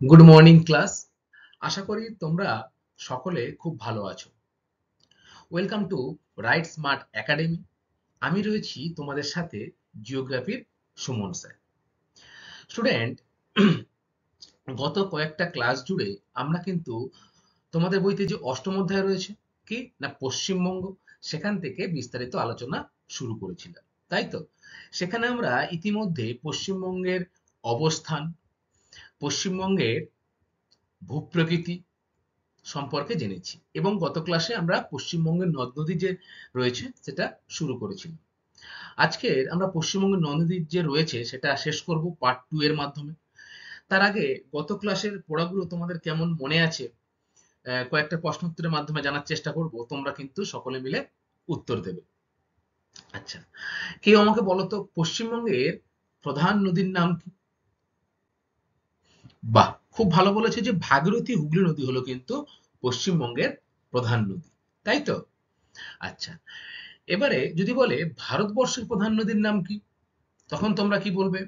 Good morning class. আশা করি তোমরা সকলে খুব ভালো আছো। Welcome to right smart academy. আমি রয়েছি তোমাদের সাথে জিওগ্রাফির সুমন স্যার। স্টুডেন্ট, গত কয়েকটা ক্লাস জুড়ে আমরা কিন্তু তোমাদের বইতে যে অষ্টম অধ্যায় রয়েছে কি না পশ্চিমবঙ্গ, সেখান থেকে বিস্তারিত আলোচনা শুরু করেছিলাম, তাই তো? সেখানে আমরা ইতিমধ্যে পশ্চিমবঙ্গের অবস্থান, পশ্চিমবঙ্গের ভূপ্রকৃতি সম্পর্কে জেনেছি এবং গত ক্লাসে আমরা পশ্চিমবঙ্গের নদ নদী যে রয়েছে সেটা শুরু করেছিলাম। আজকে আমরা পশ্চিমবঙ্গের নদ নদী যে রয়েছে সেটা শেষ করব পার্ট 2 এর মাধ্যমে। তার আগে গত ক্লাসের পড়াগুলো তোমাদের কেমন মনে আছে কয়েকটা প্রশ্ন উত্তরের মাধ্যমে জানার চেষ্টা করব, তোমরা কিন্তু সকলে মিলে উত্তর দেবে। আচ্ছা, কেউ আমাকে বলো তো পশ্চিমবঙ্গের প্রধান নদীর নাম কি? বাহ, খুব ভালো বলেছে যে ভাগীরথী হুগলি নদী হলো কিন্তু পশ্চিমবঙ্গের প্রধান নদী, তাই তো? আচ্ছা, এবারে যদি বলে ভারতবর্ষের প্রধান নদীর নাম কি, তখন তোমরা কি বলবে?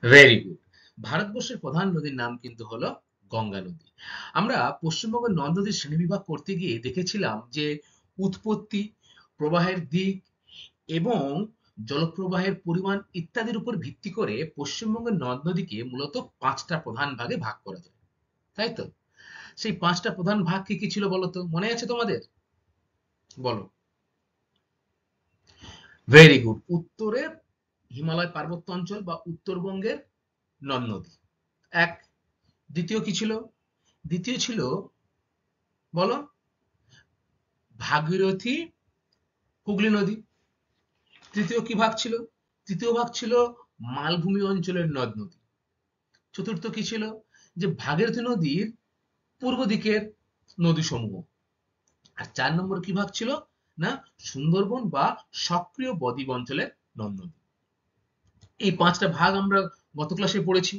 Very good. ভারতবর্ষের প্রধান নদীর নাম কিন্তু হলো গঙ্গা নদী। আমরা পশ্চিমবঙ্গের নদ নদীর শ্রেণীবিভাগ করতে গিয়ে দেখেছিলাম যে উৎপত্তি, প্রবাহের দিক এবং জলপ্রবাহের পরিমাণ ইত্যাদির উপর ভিত্তি করে পশ্চিমবঙ্গের নদ নদীকে মূলত 5টা প্রধান ভাগে ভাগ করা যায়, তাই তো? সেই 5টা প্রধান ভাগ কি কি ছিল বলো তো, মনে আছে তোমাদের? বলো। Very good. উত্তরে হিমালয় পার্বত্য অঞ্চল বা উত্তরবঙ্গের নদ নদী এক। দ্বিতীয় কি ছিল? দ্বিতীয় ছিল, বলো, ভাগীরথী হুগলি নদী। তৃতীয় কি ভাগ ছিল? তৃতীয় ভাগ ছিল মালভূমি অঞ্চলের নদ নদী। চতুর্থ কি ছিল? যে ভাগীরথী নদীর পূর্ব দিকের নদী সমূহ। আর 4 নম্বর কি ভাগ ছিল? না সুন্দরবন বা সক্রিয় বদ্বীপ অঞ্চলের নদ নদী। এই 5টা ভাগ আমরা গত ক্লাসে পড়েছি।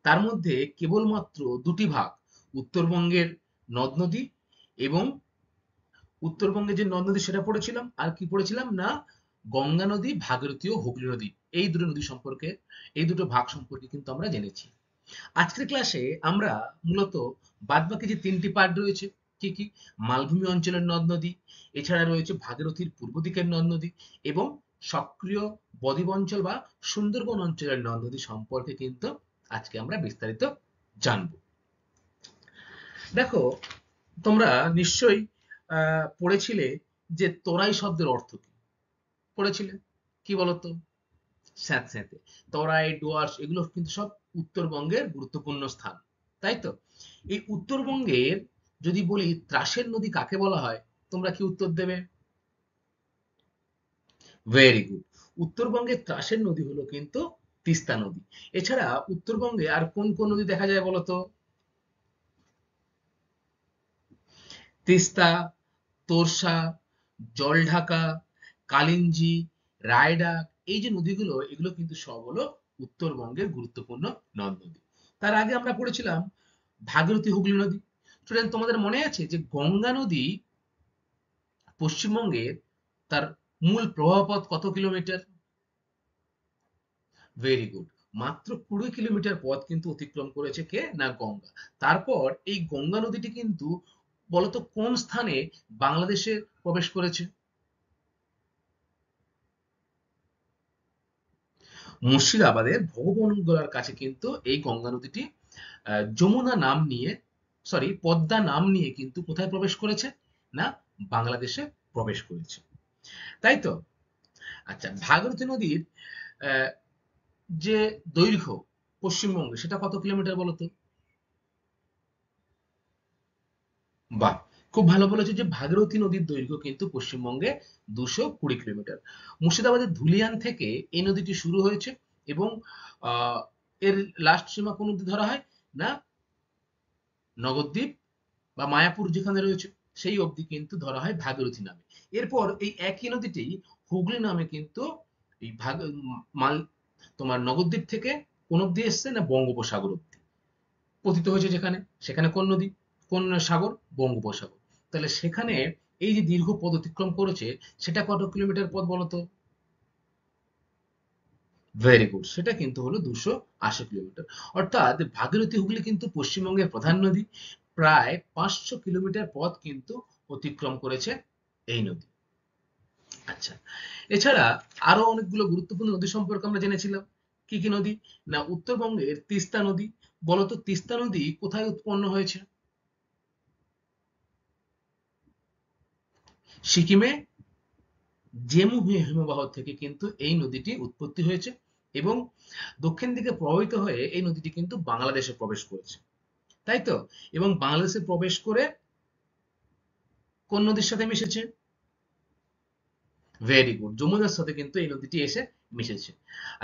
তার মধ্যে কেবলমাত্র 2টি ভাগ উত্তরবঙ্গের নদ নদী এবং উত্তরবঙ্গে যে নদ নদী সেটা পড়েছিলাম, আর কি পড়েছিলাম না গঙ্গা নদী, ভাগীরথী ও হুগলি নদী, এই দুটো নদী সম্পর্কে, এই দুটো ভাগ সম্পর্কে কিন্তু আমরা জেনেছি। আজকের ক্লাসে আমরা মূলত বাদবাকি যে 3টি পার্ট রয়েছে, কি কি? মালভূমি অঞ্চলের নদ নদী, এছাড়া রয়েছে ভাগীরথীর পূর্ব দিকের নদ নদী এবং সক্রিয় বদ্বীপ অঞ্চল বা সুন্দরবন অঞ্চলের নদ নদী সম্পর্কে কিন্তু আজকে আমরা বিস্তারিত জানব। দেখো, তোমরা নিশ্চয়ই পড়েছিলে যে তরাই শব্দের অর্থ কি? পড়েছিলে? কি বলতো? স্যাঁতস্যাঁতে। তরাই, ডুয়ার্স এগুলো কিন্তু সব উত্তরবঙ্গের গুরুত্বপূর্ণ স্থান, তাই তো? এই উত্তরবঙ্গের যদি বলি ত্রাসের নদী কাকে বলা হয়, তোমরা কি উত্তর দেবে? Very good. উত্তরবঙ্গের ত্রাসের নদী হলো কিন্তু তিস্তা নদী। এছাড়া উত্তরবঙ্গে আর কোন কোন নদী দেখা যায় বলতো? তিস্তা, তোরসা, জলঢাকা, কালিঞ্জি, রায়ডাক, এই যে নদীগুলো এগুলো কিন্তু সব হলো উত্তরবঙ্গের গুরুত্বপূর্ণ নদ নদী। তার আগে আমরা পড়েছিলাম ভাগীরথী হুগলি নদী। স্টুডেন্ট, তোমাদের মনে আছে যে গঙ্গা নদী পশ্চিমবঙ্গের তার মূল প্রবাহপথ কত কিলোমিটার? Very good. মাত্র 20 কিলোমিটার পথ কিন্তু অতিক্রম করেছে কে না গঙ্গা। তারপর এই গঙ্গা নদীটি কিন্তু বলতো কোন স্থানে বাংলাদেশে প্রবেশ করেছে? মুর্শিদাবাদের ভগবনগোলার কাছে কিন্তু এই গঙ্গা নদীটি যমুনা নাম নিয়ে, সরি পদ্মা নাম নিয়ে কিন্তু কোথায় প্রবেশ করেছে না বাংলাদেশে প্রবেশ করেছে, তাই তো? আচ্ছা, ভাগীরথী নদীর আহ, যে দৈর্ঘ্য পশ্চিমবঙ্গে সেটা কত কিলোমিটার বলতো? বাহ, খুব ভালো বলেছে যে ভাগীরথী নদীর দৈর্ঘ্য কিন্তু পশ্চিমবঙ্গে 220 কিলোমিটার। মুর্শিদাবাদের ধুলিয়ান থেকে এই নদীটি শুরু হয়েছে এবং আহ, এর লাস্ট সীমা কোন অব্দি ধরা হয় না নগরদ্বীপ বা মায়াপুর যেখানে রয়েছে সেই অবধি কিন্তু ধরা হয় ভাগীরথী নামে। এরপর এই একই নদীটি হুগলি নামে কিন্তু এই মাল তোমার নগরদ্বীপ থেকে কোন অব্দি এসছে না বঙ্গোপসাগর অব্দি পতিত হয়েছে, যেখানে সেখানে কোন নদী, কোন সাগর? বঙ্গোপসাগর। তাহলে সেখানে এই যে দীর্ঘ পথ অতিক্রম করেছে সেটা কত কিলোমিটার পথ বলতো? ভেরি গুড, সেটা কিন্তু হলো 280 কিলোমিটার। অর্থাৎ ভাগীরথী হুগলি কিন্তু পশ্চিমবঙ্গের প্রধান নদী। প্রায় 500 কিলোমিটার পথ কিন্তু অতিক্রম করেছে এই নদী। আচ্ছা, এছাড়া আরো অনেকগুলো গুরুত্বপূর্ণ নদী সম্পর্কে আমরা জেনেছিলাম। কি কি নদী? না, উত্তরবঙ্গের তিস্তা নদী। বলতো তিস্তা নদী কোথায় উৎপন্ন হয়েছে? সিকিমে জেমু হিমবাহ থেকে কিন্তু এই নদীটি উৎপত্তি হয়েছে, এবং দক্ষিণ দিকে প্রবাহিত হয়ে এই নদীটি কিন্তু বাংলাদেশে প্রবেশ করেছে, তাই তো? এবং বাংলাদেশে প্রবেশ করে কোন নদীর সাথে মিশেছে? ভেরি গুড, যমুনার সাথে কিন্তু এই নদীটি এসে মিশেছে।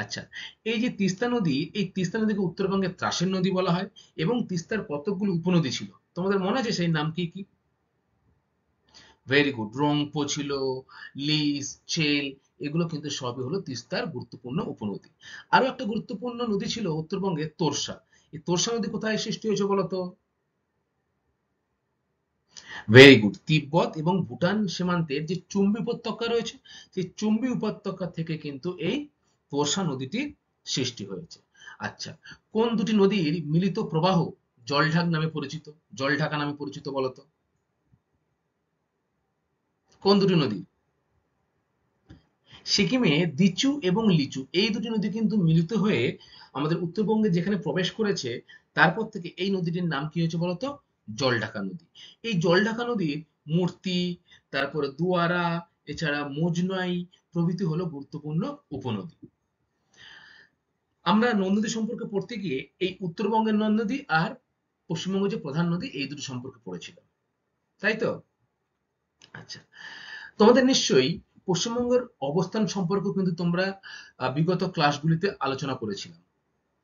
আচ্ছা, এই যে তিস্তা নদী, এই তিস্তা নদীকে উত্তরবঙ্গের ত্রাসের নদী বলা হয়, এবং তিস্তার কতকগুলো উপনদী ছিল, তোমাদের মনে আছে সেই নাম কি কি? ভেরি গুড, রংপো ছিল, লিস, চেল, এগুলো কিন্তু সবই হলো তিস্তার গুরুত্বপূর্ণ উপনদী। আরো একটা গুরুত্বপূর্ণ নদী ছিল উত্তরবঙ্গের তোরসা। এই তোরসা নদী কোথায় সৃষ্টি হয়েছে বলতো? ভেরি গুড, তিব্বত এবং ভুটান সীমান্তের যে চুম্বি উপত্যকা রয়েছে, সেই চুম্বি উপত্যকা থেকে কিন্তু এই তোরসা নদীটি সৃষ্টি হয়েছে। আচ্ছা, কোন দুটি নদীর মিলিত প্রবাহ জলঢাক নামে পরিচিত, জলঢাকা নামে পরিচিত বলতো? কোন দুটি নদী? সিকিমে দিচু এবং লিচু, এই দুটি নদী কিন্তু মিলিত হয়ে আমাদের উত্তরবঙ্গে যেখানে প্রবেশ করেছে, তারপর থেকে এই নদীটির নাম কি হয়েছে বলতো? জলঢাকা নদী। এই জলঢাকা নদীর মূর্তি, তারপরে দুয়ারা, এছাড়া মজনই প্রভৃতি হলো গুরুত্বপূর্ণ উপনদী। আমরা নদ নদী সম্পর্কে পড়তে গিয়ে এই উত্তরবঙ্গের নদ নদী আর পশ্চিমবঙ্গের যে প্রধান নদী, এই দুটি সম্পর্কে পড়েছিলাম, তাই তো? আচ্ছা, তোমাদের নিশ্চয়ই পশ্চিমবঙ্গের অবস্থান সম্পর্কেও কিন্তু তোমরা বিগত ক্লাসগুলিতে আলোচনা করেছিলাম,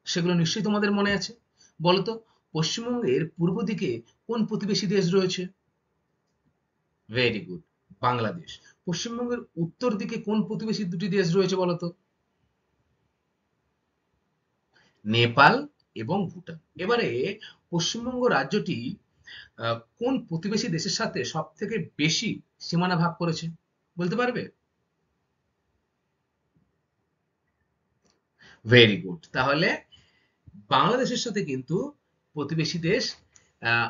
সেগুলো নিশ্চয়ই তোমাদের মনে আছে। বলতো পশ্চিমবঙ্গের পূর্ব দিকে কোন প্রতিবেশী দেশ রয়েছে? Very good, Bangladesh. পশ্চিমবঙ্গের উত্তর দিকে কোন প্রতিবেশী দুটি দেশ রয়েছে বলতো? নেপাল এবং ভুটান। এবারে পশ্চিমবঙ্গ রাজ্যটি কোন প্রতিবেশী দেশের সাথে সব থেকে বেশি সীমানা ভাগ করেছে বলতে পারবে? ভেরি গুড, তাহলে বাংলাদেশের সাথে কিন্তু প্রতিবেশী দেশ,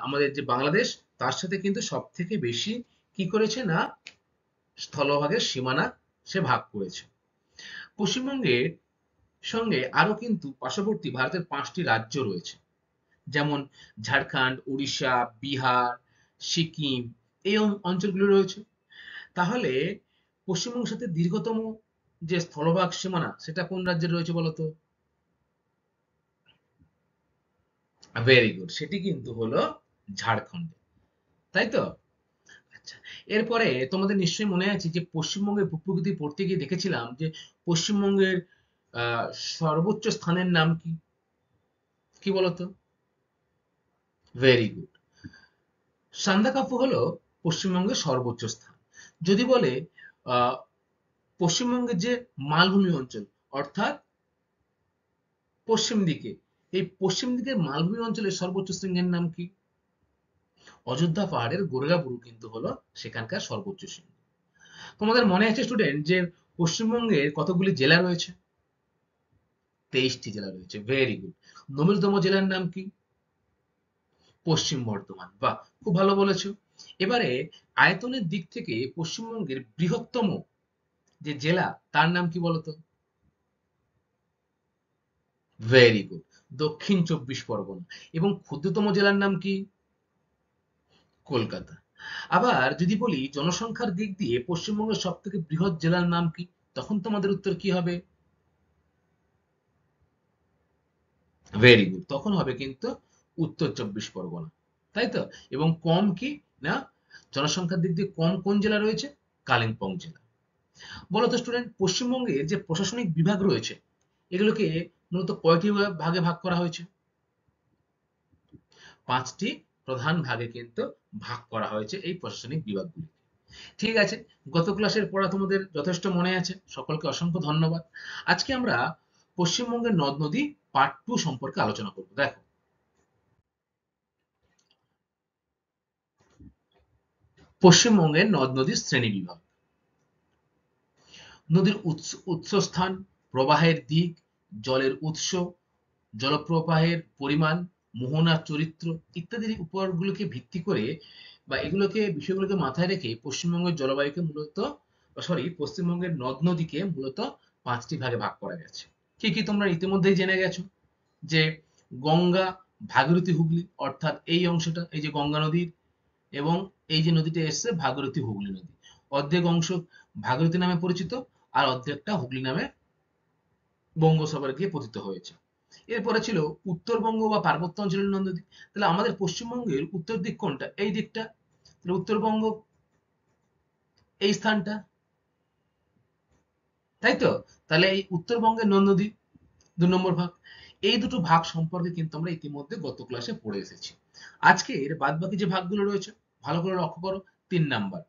আমাদের যে বাংলাদেশ, তার সাথে কিন্তু সব থেকে বেশি কি করেছে না, স্থলভাগের সীমানা সে ভাগ করেছে। পশ্চিমবঙ্গের সঙ্গে আরো কিন্তু পার্শ্ববর্তী ভারতের 5টি রাজ্য রয়েছে, যেমন ঝাড়খণ্ড, উড়িষ্যা, বিহার, সিকিম, এই অঞ্চলগুলো রয়েছে। তাহলে পশ্চিমবঙ্গের সাথে দীর্ঘতম যে স্থলভাগ সীমানা, সেটা কোন রাজ্যের রয়েছে বলতো? ভেরি গুড, সেটি কিন্তু হলো ঝাড়খণ্ডে, তাই তো? আচ্ছা, এরপরে তোমাদের নিশ্চয়ই মনে আছে যে পশ্চিমবঙ্গের ভূপ্রকৃতি পড়তে গিয়ে দেখেছিলাম যে পশ্চিমবঙ্গের আহ, সর্বোচ্চ স্থানের নাম কি? কি বলতো? ভেরি গুড, সান্দাকফু হলো পশ্চিমবঙ্গের সর্বোচ্চ স্থান। যদি বলে আহ, পশ্চিমবঙ্গের যে মালভূমি অঞ্চল, অর্থাৎ পশ্চিম দিকে, এই পশ্চিম দিকের মালভূমি অঞ্চলের সর্বোচ্চ শৃঙ্গের নাম কি? অযোধ্যা পাহাড়ের গোরগাবুরু কিন্তু হলো সেখানকার সর্বোচ্চ শৃঙ্গ। তোমাদের মনে আছে স্টুডেন্ট যে পশ্চিমবঙ্গের কতগুলি জেলা রয়েছে? 23টি জেলা রয়েছে। ভেরি গুড, নবীনতম জেলার নাম কি? পশ্চিম বর্ধমান। বাহ, খুব ভালো বলেছো। এবারে আয়তনের দিক থেকে পশ্চিমবঙ্গের বৃহত্তম যে জেলা, তার নাম কি বলতো? ভেরি গুড, দক্ষিণ 24 পরগনা। এবং ক্ষুদ্রতম জেলার নাম কি? কলকাতা। আবার যদি বলি জনসংখ্যার দিক দিয়ে পশ্চিমবঙ্গের সব থেকে বৃহৎ জেলার নাম কি, তখন তোমাদের উত্তর কি হবে? ভেরি গুড, তখন হবে কিন্তু উত্তর 24 পরগনা, তাই তো? এবং কম কি না, জনসংখ্যার দিক দিয়ে কম কোন জেলা রয়েছে? কালিম্পং জেলা। বলতো স্টুডেন্ট, পশ্চিমবঙ্গে যে প্রশাসনিক বিভাগ রয়েছে, এগুলোকে মূলত কয়টি ভাগে ভাগ করা হয়েছে? 5টি প্রধান ভাগে কিন্তু ভাগ করা হয়েছে এই প্রশাসনিক বিভাগগুলি। ঠিক আছে, গত ক্লাসের পড়া তোমাদের যথেষ্ট মনে আছে, সকলকে অসংখ্য ধন্যবাদ। আজকে আমরা পশ্চিমবঙ্গের নদ নদী পার্ট 2 সম্পর্কে আলোচনা করব। দেখো, পশ্চিমবঙ্গের নদ নদীর শ্রেণীবিভাগ। নদীর উৎসস্থান, প্রবাহের দিক, জলের উৎস, জলপ্রবাহের পরিমাণ, মোহনার চরিত্র ইত্যাদির উপরগুলোকে ভিত্তি করে বা বিষয়গুলোকে মাথায় রেখে পশ্চিমবঙ্গের জলবায়ুকে মূলত পশ্চিমবঙ্গের নদ-নদীকে মূলত ৫ টি ভাগে ভাগ করা গেছে। কি তোমরা ইতিমধ্যেই জেনে গেছো যে গঙ্গা, ভাগীরথী, হুগলি অর্থাৎ এই অংশটা এই যে গঙ্গা নদীর এবং এই যে নদীটা এসছে ভাগীরথী হুগলি নদী। অর্ধেক অংশ ভাগীরথী নামে পরিচিত আর অর্ধেকটা হুগলি নামে বঙ্গোপসাগরে গিয়ে পতিত হয়েছে। এরপরে ছিল উত্তরবঙ্গ বা পার্বত্য অঞ্চলের নদ-নদী। তাহলে আমাদের পশ্চিমবঙ্গের উত্তর দিক কোনটা? এই দিকটা। তাহলে উত্তরবঙ্গ এই স্থানটা, তাই তো? তাহলে এই উত্তরবঙ্গের নদ-নদী ২ নম্বর ভাগ। এই দুটো ভাগ সম্পর্কে কিন্তু আমরা ইতিমধ্যে গত ক্লাসে পড়ে এসেছি। আজকে এর বাদবাকি যে ভাগগুলো রয়েছে ভালো করে লক্ষ্য করো। ৩ নাম্বার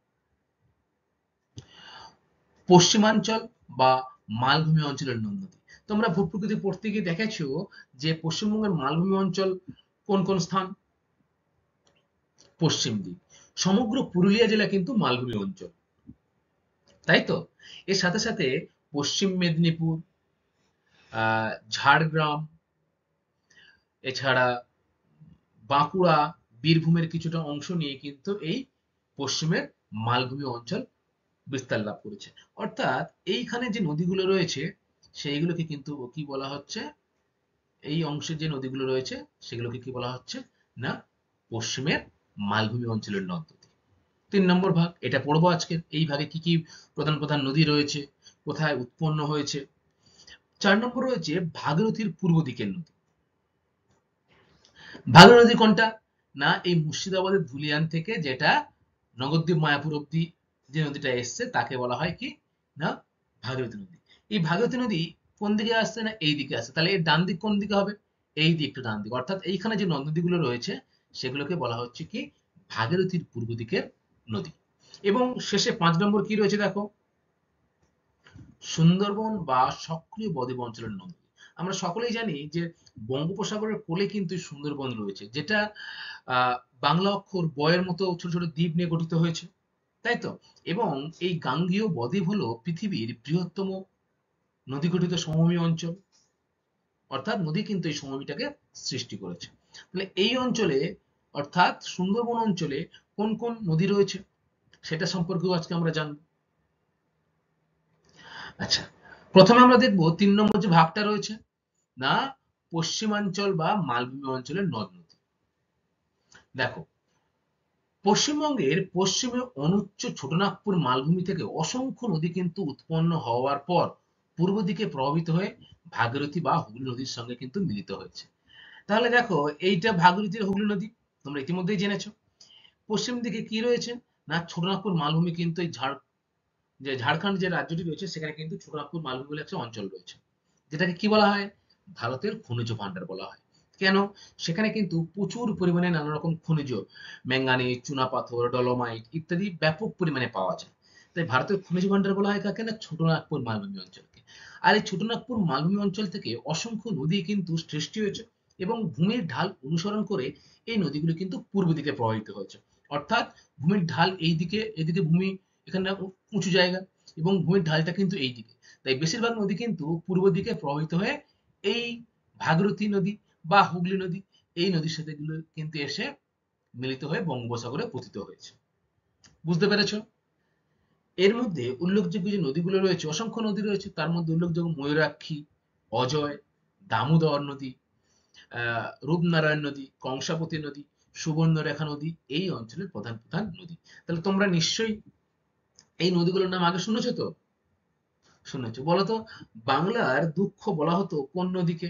পশ্চিমাঞ্চল বা মালভূমি অঞ্চলের নদ-নদী। তোমরা ভূ-প্রকৃতি পড়তে গিয়ে দেখেছো যে পশ্চিমবঙ্গের মালভূমি অঞ্চল কোন কোন স্থান? পশ্চিম দিক। সমগ্র পুরুলিয়া জেলা কিন্তু মালভূমি অঞ্চল, তাই তো? এর সাথে সাথে পশ্চিম মেদিনীপুর, ঝাড়গ্রাম, এছাড়া বাঁকুড়া, বীরভূমের কিছুটা অংশ নিয়ে কিন্তু এই পশ্চিমের মালভূমি অঞ্চল বিস্তার লাভ করেছে। অর্থাৎ এইখানে যে নদীগুলো রয়েছে সেইগুলোকে কিন্তু কি বলা হচ্ছে? এই অংশের যে নদীগুলো রয়েছে সেগুলোকে কি বলা হচ্ছে? না, পশ্চিমের মালভূমি অঞ্চলের নদ-নদী। ৩ নম্বর ভাগ এটা পড়বো আজকে। এই ভাগে কি কি প্রধান প্রধান নদী রয়েছে, কোথায় উৎপন্ন হয়েছে। ৪ নম্বর রয়েছে ভাগীরথীর পূর্ব দিকের নদী। ভাগীরথী নদী কোনটা? না, এই মুর্শিদাবাদের ধুলিয়ান থেকে যেটা নগরদ্বীপ মায়াপুর অব্দি যে নদীটা এসছে তাকে বলা হয় কি? না, ভাগীরথী নদী। এই ভাগীরথী নদী কোন দিকে আসছে? না, এই দিকে আসছে। তাহলে এর ডান দিক কোন দিকে হবে? এই দিকটা ডান দিক। অর্থাৎ এইখানে যে নদ নদীগুলো রয়েছে সেগুলোকে বলা হচ্ছে কি? ভাগীরথীর পূর্ব দিকের নদী। এবং শেষে ৫ নম্বর কি রয়েছে দেখো, সুন্দরবন বা সক্রিয় বদ্বীপ অঞ্চলের নদী। আমরা সকলেই জানি যে বঙ্গোপসাগরের কোলে কিন্তু সুন্দরবন রয়েছে, যেটা বাংলা অক্ষর বয়ের মতো ছোট ছোট দ্বীপ নিয়ে গঠিত হয়েছে, তাই তো? এবং এই গাঙ্গেয় বদ্বীপ হলো পৃথিবীর বৃহত্তম নদী গঠিত সমভূমি অঞ্চল। অর্থাৎ নদী কিন্তু এই সমভূমিটাকে সৃষ্টি করেছে। তাহলে এই অঞ্চলে অর্থাৎ সুন্দরবন অঞ্চলে কোন কোন নদী রয়েছে সেটা সম্পর্কেও আজকে আমরা জানবো। আচ্ছা, প্রথমে আমরা দেখবো ৩ নম্বর যে ভাগটা রয়েছে, না, পশ্চিমাঞ্চল বা মালভূমি অঞ্চলের নদ নদী। দেখো, পশ্চিমবঙ্গের পশ্চিমে অনুচ্চ ছোটনাগপুর মালভূমি থেকে অসংখ্য নদী কিন্তু উৎপন্ন হওয়ার পর পূর্ব দিকে প্রভাবিত হয়ে ভাগীরথী বা হুগলি নদীর সঙ্গে কিন্তু মিলিত হয়েছে। তাহলে দেখো, এইটা ভাগীরথী হুগলি নদী তোমরা ইতিমধ্যেই জেনেছো। পশ্চিম দিকে কি রয়েছে? না, ছোটনাগপুর মালভূমি কিন্তু এই ঝাড়খণ্ড যে রাজ্যটি রয়েছে সেখানে কিন্তু ছোটনাগপুর মালভূমি বলে একটা অঞ্চল রয়েছে, যেটাকে কি বলা হয়? ভারতের খনিজ ভাণ্ডার বলা হয়। কেন? সেখানে কিন্তু প্রচুর পরিমাণে নানা রকম খনিজ, ম্যাঙ্গানিজ, চুনাপাথর, ডলোমাইট ইত্যাদি ব্যাপক পরিমাণে পাওয়া যায়। তাই ভারতের খনিজ ভাণ্ডার বলা হয় কাকে? না, ছোটনাগপুর মালভূমি অঞ্চলকে। আর এই ছোটনাগপুর মালভূমি অঞ্চল থেকে অসংখ্য নদী কিন্তু সৃষ্টি হয়েছে এবং ভূমির ঢাল অনুসরণ করে এই নদীগুলো কিন্তু পূর্ব দিকে প্রবাহিত হয়েছে। অর্থাৎ ভূমির ঢাল এই দিকে, এদিকে ভূমি, এখানে উঁচু জায়গা এবং ভূমির ঢালটা কিন্তু এই দিকে। তাই বেশিরভাগ নদী কিন্তু পূর্ব দিকে প্রবাহিত হয়ে এই ভাগীরথী নদী বা হুগলি নদী এই নদীর সাথে গুলো কিন্তু এসে মিলিত হয়ে বঙ্গোপসাগরে পতিত হয়েছে। বুঝতে পেরেছো? এর মধ্যে উল্লেখযোগ্য যে নদীগুলো রয়েছে, অসংখ্য নদী রয়েছে, তার মধ্যে উল্লেখযোগ্য ময়ূরাক্ষী, অজয়, দামোদর নদী, রূপনারায়ণ নদী, কংসাবতী নদী, সুবর্ণরেখা নদী এই অঞ্চলের প্রধান প্রধান নদী। তাহলে তোমরা নিশ্চয়ই এই নদীগুলোর নাম আগে শুনেছো তো? শুনেছো। বলতো, বাংলার দুঃখ বলা হতো কোন নদীকে?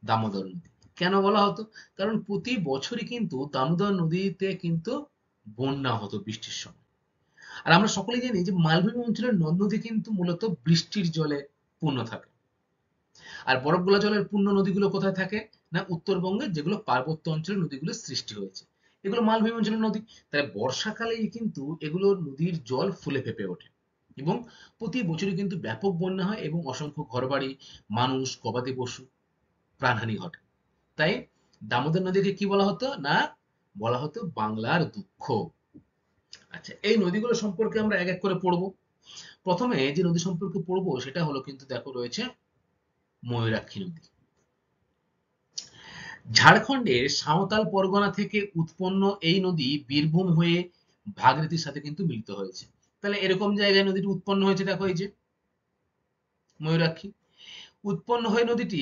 দামোদর নদী। কেন বলা হতো? কারণ প্রতি বছরই কিন্তু দামোদর নদীতে কিন্তু বন্যা হতো বৃষ্টির সময়। আর আমরা সকলেই জানি যে মালভূমি অঞ্চলের নদ নদী কিন্তু মূলত বৃষ্টির জলে পূর্ণ থাকে। আর বরফ গলা জলের পূর্ণ নদীগুলো কোথায় থাকে? না, উত্তরবঙ্গের যেগুলো পার্বত্য অঞ্চলের নদীগুলো সৃষ্টি হয়েছে, এগুলো মালভূমি অঞ্চলের নদী। তাই বর্ষাকালেই কিন্তু এগুলো নদীর জল ফুলে ফেঁপে ওঠে এবং প্রতি বছরই কিন্তু ব্যাপক বন্যা হয় এবং অসংখ্য ঘরবাড়ি, মানুষ, গবাদি পশু প্রাণহানি ঘটে। তাই দামোদর নদীকে কি বলা হতো? না, বলা হতো বাংলার দুঃখ। আচ্ছা, এই নদীগুলো সম্পর্কে আমরা এক এক করে পড়বো। প্রথমে যে নদী সম্পর্কে পড়বো সেটা হলো কিন্তু দেখো রয়েছে ময়ূরাক্ষী নদী। ঝাড়খণ্ডের সাঁওতাল পরগনা থেকে উৎপন্ন এই নদী বীরভূম হয়ে ভাগীরথীর সাথে কিন্তু মিলিত হয়েছে। তাহলে এরকম জায়গায় নদীটি উৎপন্ন হয়েছে, দেখো এই যে ময়ূরাক্ষী। উৎপন্ন হয়ে নদীটি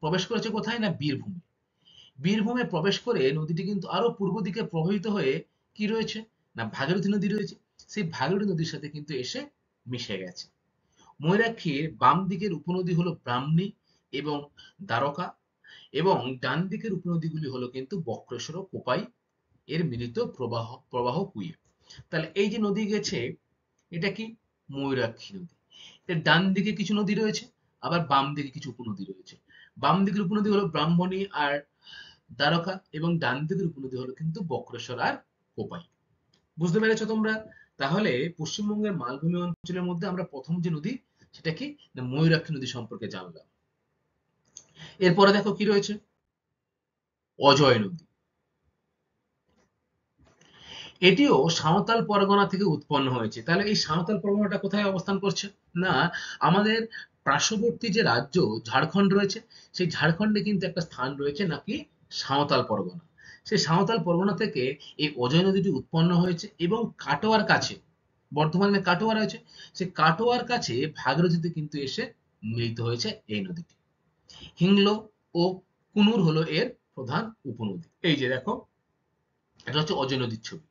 প্রবেশ করেছে কোথায়, না বীরভূমে। বীরভূমে প্রবেশ করে নদীটি কিন্তু আরো পূর্ব দিকে প্রবাহিত হয়ে কি রয়েছে, না ভাগীরথী নদী রয়েছে। সেই ভাগীরথী নদীর সাথে কিন্তু এসে মিশে গেছে। ময়ূরাক্ষীর বাম দিকের উপনদী হলো ব্রাহ্মণী এবং দ্বারকা, এবং ডান দিকের উপনদীগুলি হলো কিন্তু বক্রেশ্বর ও কোপাই এর মিলিত প্রবাহ প্রবাহ কুয়ে। তাহলে এই যে নদী গেছে, এটা কি ময়ূরাক্ষী নদী। এর ডান দিকে কিছু নদী রয়েছে, আবার বাম দিকে কিছু উপনদী রয়েছে। বাম দিকের উপনদী হলো ব্রাহ্মণী আর দ্বারকা, এবং ডান দিকের উপনদী হলো কিন্তু বক্রেশ্বর আর কোপাই। বুঝতে পেরেছো তোমরা? তাহলে পশ্চিমবঙ্গের মালভূমি অঞ্চলের মধ্যে আমরা প্রথম যে নদী, সেটা কি, না ময়ূরাক্ষী নদী সম্পর্কে জানলাম। এরপরে দেখো কি রয়েছে, অজয় নদী। এটিও সাঁওতাল পরগনা থেকে উৎপন্ন হয়েছে। তাহলে এই সাঁওতাল পরগনাটা কোথায় অবস্থান করছে, না আমাদের পার্শ্ববর্তী যে রাজ্য ঝাড়খণ্ড রয়েছে, সেই ঝাড়খণ্ডে কিন্তু একটা স্থান রয়েছে নাকি সাঁওতাল পরগনা। সেই সাঁওতাল পরগনা থেকে এই অজয় নদীটি উৎপন্ন হয়েছে, এবং কাটোয়ার কাছে, বর্ধমানে কাটোয়া রয়েছে, সেই কাটোয়ার কাছে ভাগীরথীতে কিন্তু এসে মিলিত হয়েছে এই নদীটি। হিংলো ও কুনুর হলো এর প্রধান উপনদী। এই যে দেখো, এটা হচ্ছে অজয় নদীর ছবি।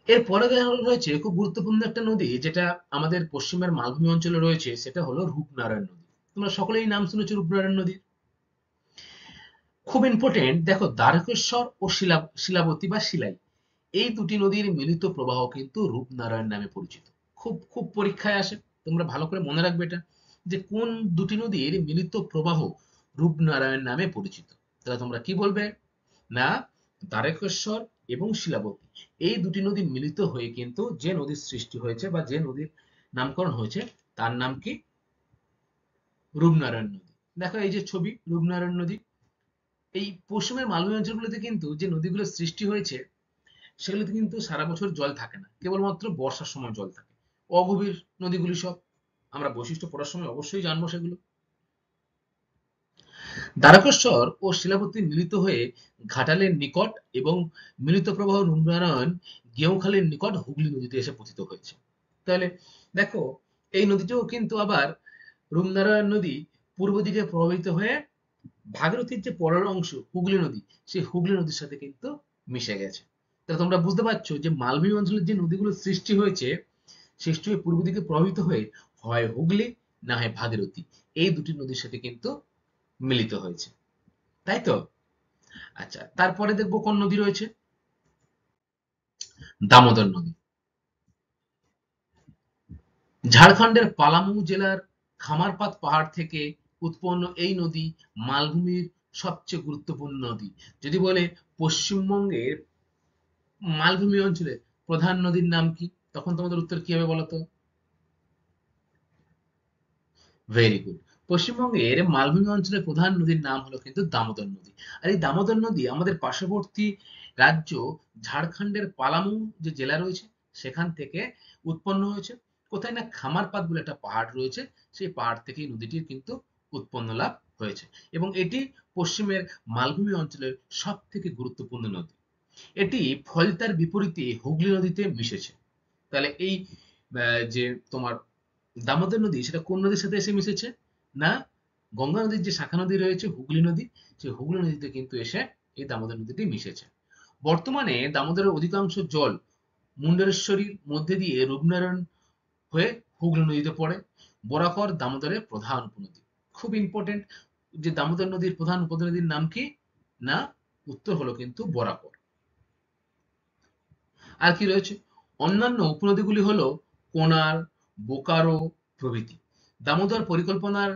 এরপরে রয়েছে খুব গুরুত্বপূর্ণ একটা নদী, যেটা আমাদের পশ্চিমের মালভূমি অঞ্চলে রয়েছে, সেটা হলো রূপনারায়ণ নদী। তোমরা সকলেই নাম শুনেছো রূপনারায়ণ নদীর। খুব ইম্পর্টেন্ট, দেখো দ্বারকেশ্বর ও শিলাবতী বা শিলাই, এই দুটি নদীর মিলিত প্রবাহ কিন্তু রূপনারায়ণ নামে পরিচিত। খুব খুব পরীক্ষায় আসে, তোমরা ভালো করে মনে রাখবে এটা, যে কোন দুটি নদীর মিলিত প্রবাহ রূপনারায়ণ নামে পরিচিত। তাহলে তোমরা কি বলবে, না দ্বারকেশ্বর এবং শিলাবতী, এই দুটি নদী মিলিত হয়ে কিন্তু যে নদীর সৃষ্টি হয়েছে বা যে নদীর নামকরণ হয়েছে, তার নাম কি, রূপনারায়ণ নদী। দেখো এই যে ছবি, রূপনারায়ণ নদী। এই পশ্চিমের মালভূমি অঞ্চলগুলোতে কিন্তু যে নদীগুলো সৃষ্টি হয়েছে, সেগুলোতে কিন্তু সারা বছর জল থাকে না, কেবলমাত্র বর্ষার সময় জল থাকে। অগভীর নদীগুলি সব, আমরা বৈশিষ্ট্য পড়ার সময় অবশ্যই জানবো সেগুলো। দ্বারকেশ্বর ও শিলাবতী মিলিত হয়ে ঘাটালের নিকট এবং মিলিত প্রবাহ রূপনারায়ণ গেঁওখালীর নিকট হুগলি নদীতে এসে পতিত হয়েছে। তাহলে দেখো, এই নদীটিও কিন্তু আবার রূপনারায়ণ নদী পূর্ব দিকে প্রবাহিত হয়ে ভাগীরথীর যে পরের অংশ হুগলি নদী, সেই হুগলি নদীর সাথে কিন্তু মিশে গেছে। তাহলে তোমরা বুঝতে পারছো যে মালভূমি অঞ্চলের যে নদীগুলো সৃষ্টি হয়েছে, সৃষ্টি হয়ে পূর্ব দিকে প্রবাহিত হয়ে হয় হুগলি না হয় ভাগীরথী, এই দুটি নদীর সাথে কিন্তু মিলিত হয়েছে, তাই তো? আচ্ছা, তারপরে দেখবো কোন নদী রয়েছে, দামোদর নদী। ঝাড়খণ্ডের পালামু জেলার খামারপাত পাহাড় থেকে উৎপন্ন এই নদী মালভূমির সবচেয়ে গুরুত্বপূর্ণ নদী। যদি বলে পশ্চিমবঙ্গের মালভূমি অঞ্চলের প্রধান নদীর নাম কি, তখন তোমাদের উত্তর কি হবে বলতো? Very good. পশ্চিমবঙ্গের মালভূমি অঞ্চলের প্রধান নদীর নাম হলো কিন্তু দামোদর নদী। আর এই দামোদর নদী আমাদের পার্শ্ববর্তী রাজ্য ঝাড়খণ্ডের পালামু যে জেলা রয়েছে, সেখান থেকে উৎপন্ন হয়েছে। কোথায়, না খামারপাত বলে একটা পাহাড় রয়েছে, সেই পাহাড় থেকেই নদীটির কিন্তু উৎপন্ন লাভ হয়েছে, এবং এটি পশ্চিমের মালভূমি অঞ্চলের সব থেকে গুরুত্বপূর্ণ নদী। এটি ফলতার বিপরীতে হুগলি নদীতে মিশেছে। তাহলে এই যে তোমার দামোদর নদী, সেটা কোন নদীর সাথে এসে মিশেছে, না গঙ্গা নদীর যে শাখা নদী রয়েছে হুগলি নদী, সেই হুগলি নদীতে কিন্তু এসে এই দামোদর নদীটি মিশেছে। বর্তমানে দামোদরের অধিকাংশ জল মুন্ডেশ্বরীর মধ্যে দিয়ে রূপনারায়ণ হয়ে হুগলি নদীতে পড়ে। বরাকর দামোদরের প্রধান উপনদী। খুব ইম্পর্টেন্ট, যে দামোদর নদীর প্রধান উপনদীর নাম কি, না উত্তর হলো কিন্তু বরাকর। আর কি রয়েছে, অন্যান্য উপনদীগুলি হলো কোনার, বোকারো প্রভৃতি। দামোদর পরিকল্পনার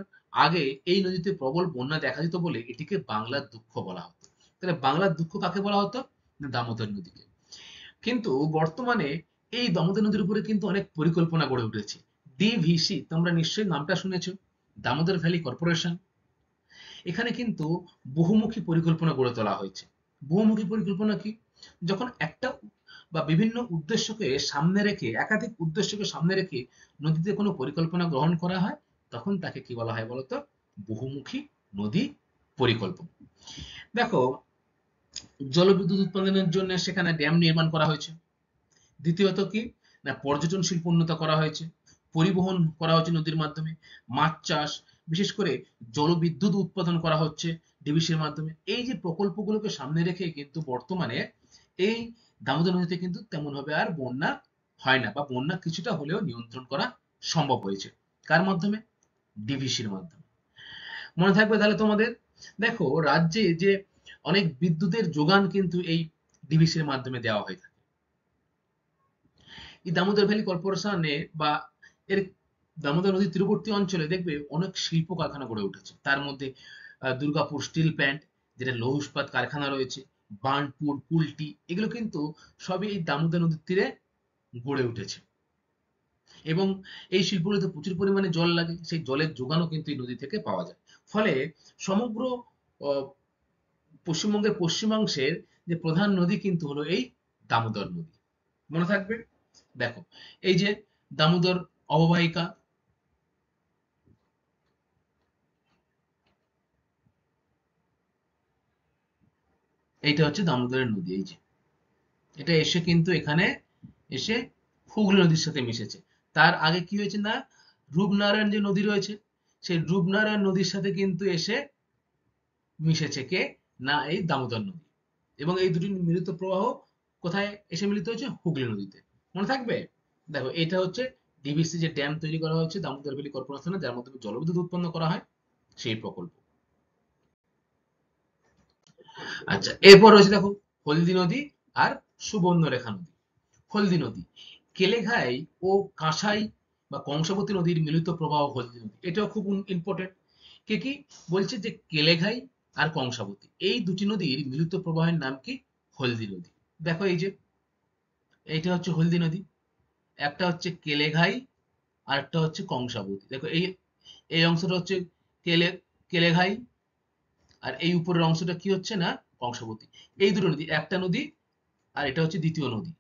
আগে এই নদীতে প্রবল বন্যা দেখা যেত বলে এটিকে বাংলার দুঃখ বলা হতো। তাহলে বাংলার দুঃখ কাকে বলা হতো, না দামোদর নদীকে। কিন্তু বর্তমানে এই দামোদর নদীর উপরে কিন্তু অনেক পরিকল্পনা গড়ে উঠেছে। ডিভিসি, তোমরা নিশ্চয়ই নামটা শুনেছো, দামোদর ভ্যালি কর্পোরেশন। এখানে কিন্তু বহুমুখী পরিকল্পনা গড়ে তোলা হয়েছে। বহুমুখী পরিকল্পনা কি, যখন একটা বা বিভিন্ন উদ্দেশ্যকে সামনে রেখে, একাধিক উদ্দেশ্যকে সামনে রেখে নদীতে কোনো পরিকল্পনা গ্রহণ করা হয়, তখন তাকে কি বলা হয় বলতো? বহুমুখী নদী পরিকল্পনা। দেখো, জলবিদ্যুৎ উৎপাদনের জন্য সেখানে ড্যাম নির্মাণ করা হয়েছে। দ্বিতীয়ত কি না, পর্যটন শিল্প উন্নত করা হয়েছে, পরিবহন করা হচ্ছে নদীর মাধ্যমে, মাছ চাষ, বিশেষ করে জলবিদ্যুৎ উৎপাদন করা হচ্ছে ডিভিসির মাধ্যমে। এই যে প্রকল্পগুলোকে সামনে রেখে কিন্তু বর্তমানে এই দামোদর নদীতে কিন্তু তেমন ভাবে আর বন্যা হয় না, বা বন্যা কিছুটা হলেও নিয়ন্ত্রণ করা সম্ভব হয়েছে। কার মাধ্যমে? ডিভিসির মাধ্যমে। মনে থাকবে তাহলে তোমাদের। দেখো, রাজ্যে যে অনেক বিদ্যুতের যোগান কিন্তু এই ডিভিসির মাধ্যমে দেওয়া হয়ে থাকে। এই দামোদর ভ্যালি কর্পোরেশনে বা এর দামোদর নদীর তীরবর্তী অঞ্চলে দেখবে অনেক শিল্প কারখানা গড়ে উঠেছে। তার মধ্যে দুর্গাপুর স্টিল প্ল্যান্ট, যেটা লৌহ ইস্পাত কারখানা রয়েছে, বার্নপুর, কুলটি, এগুলো কিন্তু সবই এই দামোদর নদীর তীরে গড়ে উঠেছে। এবং এই শিল্পগুলোতে প্রচুর পরিমাণে জল লাগে, সেই জলের যোগানও কিন্তু এই নদী থেকে পাওয়া যায়। ফলে সমগ্র আহ, পশ্চিমবঙ্গের পশ্চিমাংশের যে প্রধান নদী কিন্তু হলো এই দামোদর নদী। মনে থাকবে। দেখো, এই যে দামোদর অববাহিকা, এইটা হচ্ছে দামোদরের নদী। এই যে এটা এসে কিন্তু এখানে এসে হুগলি নদীর সাথে মিশেছে। তার আগে কি হয়েছে না, রূপনারায়ণ যে নদী রয়েছে, সেই রূপনারায়ণ নদীর সাথে কিন্তু এসে মিশেছে কে না, এই দামোদর নদী। এবং এই দুটি মিলিত প্রবাহ কোথায় এসে মিলিত হয়েছে? হুগলি নদীতে। মনে থাকবে। দেখো, এটা হচ্ছে ডিভিসি যে ড্যাম তৈরি করা হচ্ছে দামোদর ভ্যালি কর্পোরেশনে, যার মাধ্যমে জলবিদ্যুৎ উৎপন্ন করা হয়, সেই প্রকল্প। আচ্ছা, এরপর রয়েছে দেখো হলদি নদী আর সুবর্ণরেখা নদী। হলদি নদী কেলেঘাই ও কাঁসাই বা কংসাবতী নদীর মিলিত প্রবাহ হলদি নদী। এটাও খুব ইম্পর্টেন্ট। কে কি বলছে? যে কেলেঘাই আর কংসাবতী এই দুটি নদীর মিলিত প্রবাহের নাম কি? হলদি নদী। দেখো, এই যে এইটা হচ্ছে হলদি নদী, একটা হচ্ছে কেলেঘাই আর একটা হচ্ছে কংসাবতী। দেখো, এই এই অংশটা হচ্ছে কেলে কেলেঘাই, আর এই উপরের অংশটা কি হচ্ছে না, কংসাবতী। এই দুটো নদী, একটা নদী আর এটা হচ্ছে দ্বিতীয় নদী।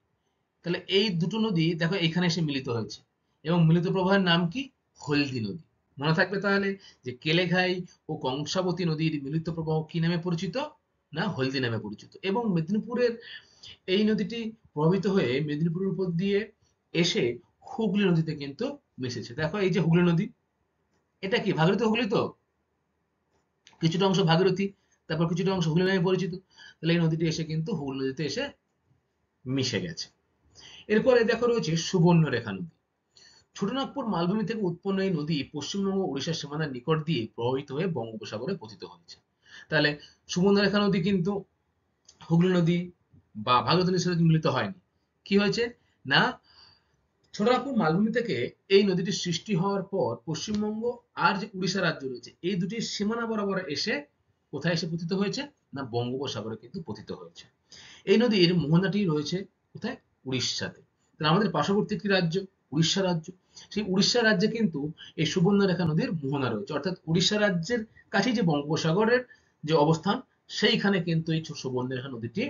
তাহলে এই দুটো নদী দেখো এখানে এসে মিলিত হয়েছে, এবং মিলিত প্রবাহের নাম কি? হলদি নদী। মনে থাকবে তাহলে যে কেলেঘাই ও কংসাবতী নদীর মিলিত প্রবাহ কি নামে পরিচিত? না, হলদি নামে পরিচিত। এবং মেদিনীপুরের এই নদীটি প্রভাবিত হয়ে মেদিনীপুরের উপর দিয়ে এসে হুগলি নদীতে কিন্তু মিশেছে। দেখো, এই যে হুগলি নদী, এটা কি ভাগীরথী হুগলি তো? কিছুটা অংশ ভাগীরথী, তারপর কিছুটা অংশ হুগলি নামে পরিচিত। তাহলে এই নদীটি এসে কিন্তু হুগলি নদীতে এসে মিশে গেছে। এরপরে দেখো রয়েছে সুবর্ণরেখা নদী। ছোটনাগপুর মালভূমি থেকে উৎপন্ন এই নদী পশ্চিমবঙ্গ উড়িষ্যার সীমানার নিকট দিয়ে প্রবাহিত হয়ে বঙ্গোপসাগরে পতিত হয়েছে। তাহলে সুবর্ণরেখা নদী কিন্তু হুগলি নদী বা ভাগীরথী নদীর সাথে মিলিত হয়নি। কি হয়েছে না, ছোটনাগপুর মালভূমি থেকে এই নদীটির সৃষ্টি হওয়ার পর পশ্চিমবঙ্গ আর যে উড়িষ্যা রাজ্য রয়েছে, এই দুটির সীমানা বরাবর এসে কোথায় এসে পতিত হয়েছে? না, বঙ্গোপসাগরে কিন্তু পতিত হয়েছে। এই নদীর মোহনাটি রয়েছে কোথায়? উড়িষ্যাতে। তাহলে আমাদের পার্শ্ববর্তী একটি রাজ্য উড়িষ্যা রাজ্য, সেই উড়িষ্যা রাজ্যে কিন্তু এই সুবর্ণরেখা নদীর মোহনা রয়েছে। অর্থাৎ উড়িষ্যা রাজ্যের কাছেই যে বঙ্গোপসাগরের যে অবস্থান, সেইখানে কিন্তু এই সুবর্ণরেখা নদীটি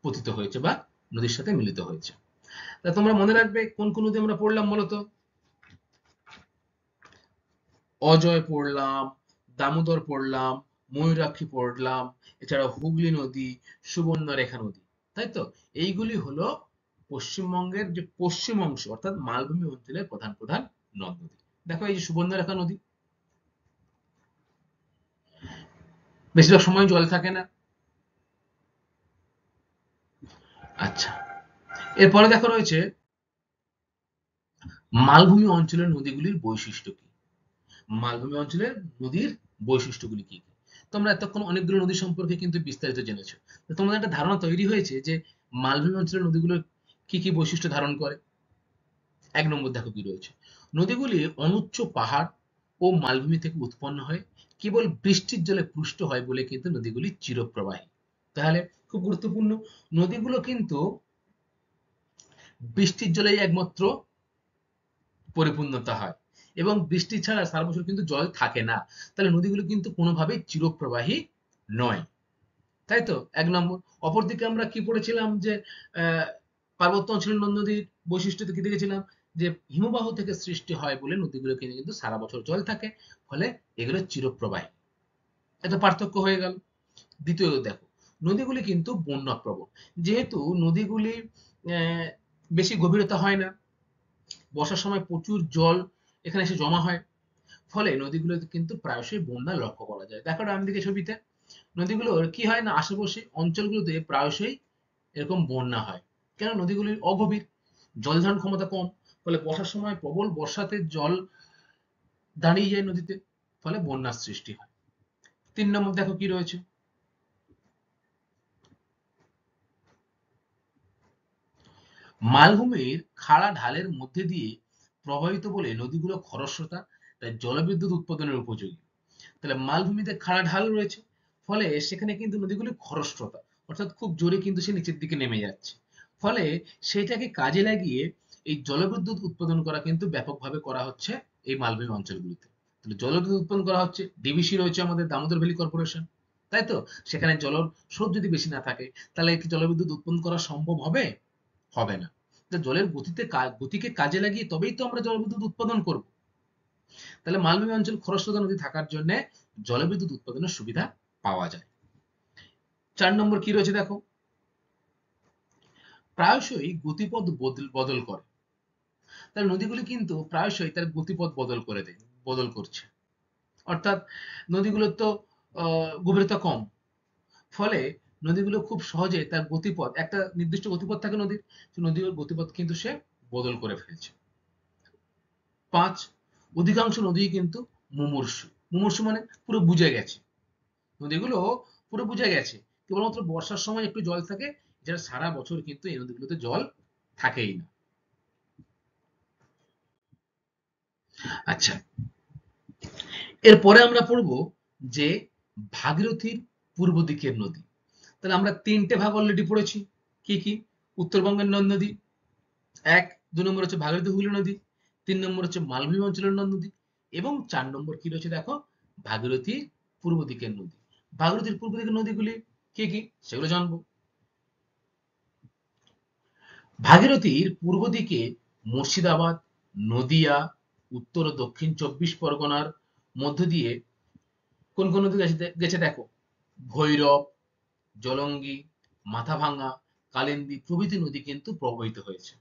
পতিত হয়েছে বা নদীর সাথে মিলিত হয়েছে। তা তোমরা মনে রাখবে কোন কোন নদী আমরা পড়লাম বলতো? অজয় পড়লাম, দামোদর পড়লাম, ময়ূরাক্ষী পড়লাম, এছাড়া হুগলি নদী, সুবর্ণরেখা নদী। তাই তো? এইগুলি হলো পশ্চিমবঙ্গের যে পশ্চিম অংশ অর্থাৎ মালভূমি অঞ্চলের প্রধান প্রধান নদ নদী। দেখো, এই যে সুবর্ণরেখা নদী, বেশিরভাগ সময় জল থাকে না। আচ্ছা, এরপরে দেখো রয়েছে মালভূমি অঞ্চলের নদীগুলির বৈশিষ্ট্য কি? মালভূমি অঞ্চলের নদীর বৈশিষ্ট্যগুলি কি কি? তোমরা এতক্ষণ অনেকগুলো নদী সম্পর্কে কিন্তু বিস্তারিত জেনেছো। তো তোমাদের একটা ধারণা তৈরি হয়েছে যে মালভূমি অঞ্চলের নদীগুলো কি কি বৈশিষ্ট্য ধারণ করে। এক নম্বর দেখো কি রয়েছে, নদীগুলি অনুচ্চ পাহাড় ও মালভূমি থেকে উৎপন্ন হয়, কেবল বৃষ্টির জলে পুষ্ট হয় বলে কিন্তু নদীগুলি চিরপ্রবাহী। তাহলে খুব গুরুত্বপূর্ণ, নদীগুলো কিন্তু বৃষ্টির জলেই একমাত্র পরিপূর্ণতা হয়, এবং বৃষ্টি ছাড়া সারা বছর কিন্তু জল থাকে না। তাহলে নদীগুলো কিন্তু কোনোভাবেই চিরপ্রবাহী নয়। তাই তো? এক নম্বর। অপরদিকে আমরা কি পড়েছিলাম যে আহ, পার্বত্য অঞ্চলের নদ-নদীর বৈশিষ্ট্য কি দেখেছিলাম যে হিমবাহ থেকে সৃষ্টি হয় বলে নদীগুলো কিন্তু সারা বছর জল থাকে, ফলে এগুলো চিরপ্রবাহী। এটা পার্থক্য হয়ে গেল। দ্বিতীয়ত দেখো, নদীগুলি কিন্তু বন্যাপ্রবণ। যেহেতু নদীগুলি বেশি গভীরতা হয় না, বর্ষার সময় প্রচুর জল এখানে এসে জমা হয়, ফলে নদীগুলোতে কিন্তু প্রায়শই বন্যা লক্ষ্য করা যায়। দেখো ডান দিকে ছবিতে নদীগুলোর কি হয় না, আশেপাশে অঞ্চলগুলোতে প্রায়শই এরকম বন্যা হয়। কেন? নদীগুলির অগভীর, জল ধারণ ক্ষমতা কম, ফলে বর্ষার সময় প্রবল বর্ষাতে জল দাঁড়িয়ে যায় নদীতে, ফলে বন্যার সৃষ্টি হয়। ৩ নম্বর দেখো কি রয়েছে, মালভূমির খাড়া ঢালের মধ্যে দিয়ে প্রবাহিত বলে নদীগুলো খরস্রোতা, তাই জলবিদ্যুৎ উৎপাদনের উপযোগী। তাহলে মালভূমিতে খাড়া ঢাল রয়েছে, ফলে সেখানে কিন্তু নদীগুলি খরস্রোতা, অর্থাৎ খুব জোরে কিন্তু সে নিচের দিকে নেমে যাচ্ছে। ফলে সেটাকে কাজে লাগিয়ে এই জলবিদ্যুৎ উৎপাদন করা কিন্তু ব্যাপকভাবে করা হচ্ছে এই মালভূমি অঞ্চলগুলিতে। তাহলে জলবিদ্যুৎ উৎপাদন করা হচ্ছে, ডিভিসি রয়েছে আমাদের দামোদর ভ্যালি কর্পোরেশন, তাই তো? সেখানে জলের স্রোত যদি বেশি না থাকে, তাহলে কি জলবিদ্যুৎ উৎপন্ন করা সম্ভব হবে? হবে না। তো জলের গতিকে কাজে লাগিয়ে তবেই তো আমরা জলবিদ্যুৎ উৎপাদন করব। তাহলে মালভূমি অঞ্চল খরস্রোতা নদী থাকার জন্য জলবিদ্যুৎ উৎপাদনের সুবিধা পাওয়া যায়। ৪ নম্বর কি রয়েছে দেখো, প্রায়শই গতিপথ বদল করে। তাহলে নদীগুলি কিন্তু প্রায়শই তার গতিপথ বদল করছে। অর্থাৎ নদীগুলোর তো গভীরতা কম, ফলে নদীগুলো খুব সহজে তার গতিপথ, একটা নির্দিষ্ট গতিপথ থাকে নদীর, নদীর গতিপথ কিন্তু সে বদল করে ফেলছে। ৫, অধিকাংশ নদী কিন্তু মুমূর্ষু। মুমূর্ষু মানে পুরো বুজে গেছে। নদীগুলো পুরো বুজে গেছে। কেবলমাত্র বর্ষার সময় একটু জল থাকে, এছাড়া সারা বছর কিন্তু এই নদীগুলোতে জল থাকেই না। আচ্ছা, এরপরে আমরা পড়ব যে ভাগীরথীর পূর্ব দিকের নদী। তাহলে আমরা ৩টে ভাগ অলরেডি পড়েছি। কি কি? উত্তরবঙ্গের নদ নদী ১, ২ নম্বর হচ্ছে ভাগীরথী হুগলি নদী, ৩ নম্বর হচ্ছে মালভূমি অঞ্চলের নদ নদী, এবং ৪ নম্বর কি রয়েছে দেখো, ভাগীরথীর পূর্ব দিকের নদী। ভাগীরথীর পূর্ব দিকের নদীগুলি কি কি সেগুলো জানবো। ভাগীরথীর পূর্ব দিকে মুর্শিদাবাদ, নদিয়া, উত্তর ও দক্ষিণ ২৪ পরগনার মধ্য দিয়ে কোন কোন নদী গেছে দেখো, ভৈরব, জলঙ্গি, মাথাভাঙা, কালিন্দী প্রভৃতি নদী কিন্তু প্রবাহিত হয়েছে।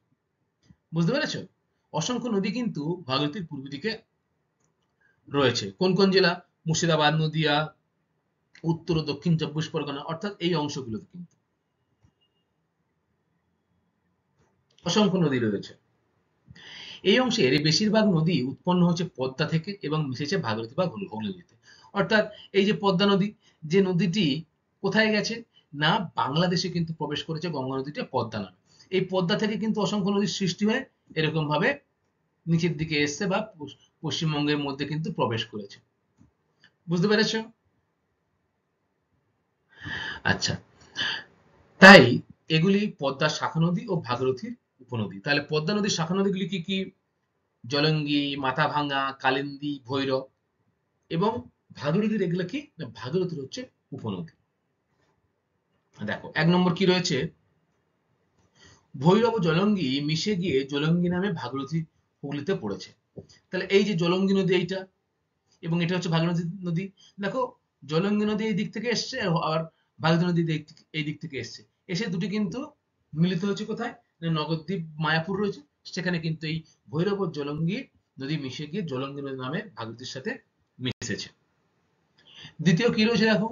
বুঝতে পেরেছো? অসংখ্য নদী কিন্তু ভাগীরথীর পূর্ব দিকে রয়েছে। কোন কোন জেলা? মুর্শিদাবাদ, নদিয়া, উত্তর ও দক্ষিণ ২৪ পরগনা, অর্থাৎ এই অংশগুলোতে কিন্তু অসংখ্য নদী রয়েছে। এই অংশের বেশিরভাগ নদী উৎপন্ন হচ্ছে পদ্মা থেকে এবং মিশেছে ভাগীরথী বা হুগলি নদীতে। অর্থাৎ এই যে পদ্মা নদী, যে নদীটি কোথায় গেছে না, বাংলাদেশে কিন্তু প্রবেশ করেছে গঙ্গা নদীটা পদ্মা নামে। এই পদ্মা থেকে কিন্তু অসংখ্য নদীর সৃষ্টি হয়ে এরকম ভাবে নিচের দিকে এসছে বা পশ্চিমবঙ্গের মধ্যে কিন্তু প্রবেশ করেছে। বুঝতে পেরেছো? আচ্ছা, তাই এগুলি পদ্মার শাখা নদী ও ভাগীরথীর উপনদী। তাহলে পদ্মা নদীর শাখা নদীগুলি কি কি? জলঙ্গি, মাথাভাঙা, কালিন্দী, ভৈরব, এবং ভাগীরথীর এগুলো কি না, ভাগীরথীর হচ্ছে উপনদী। দেখো ১ নম্বর কি রয়েছে, ভৈরব ও জলঙ্গি মিশে গিয়ে জলঙ্গি নামে ভাগীরথী হুগলিতে পড়েছে। তাহলে এই যে জলঙ্গি নদী এইটা, এবং এটা হচ্ছে ভাগীরথী নদী। দেখো জলঙ্গি নদী এই দিক থেকে এসছে, আর ভাগীরথী নদী এই দিক থেকে এসছে, এসে দুটি কিন্তু মিলিত হয়েছে কোথায় না, নগরদ্বীপ মায়াপুর রয়েছে, সেখানে কিন্তু এই ভৈরব ও জলঙ্গি নদী মিশে গিয়ে জলঙ্গি নদী নামে ভাগীরথীর সাথে মিশেছে। দ্বিতীয় কি রয়েছে দেখো,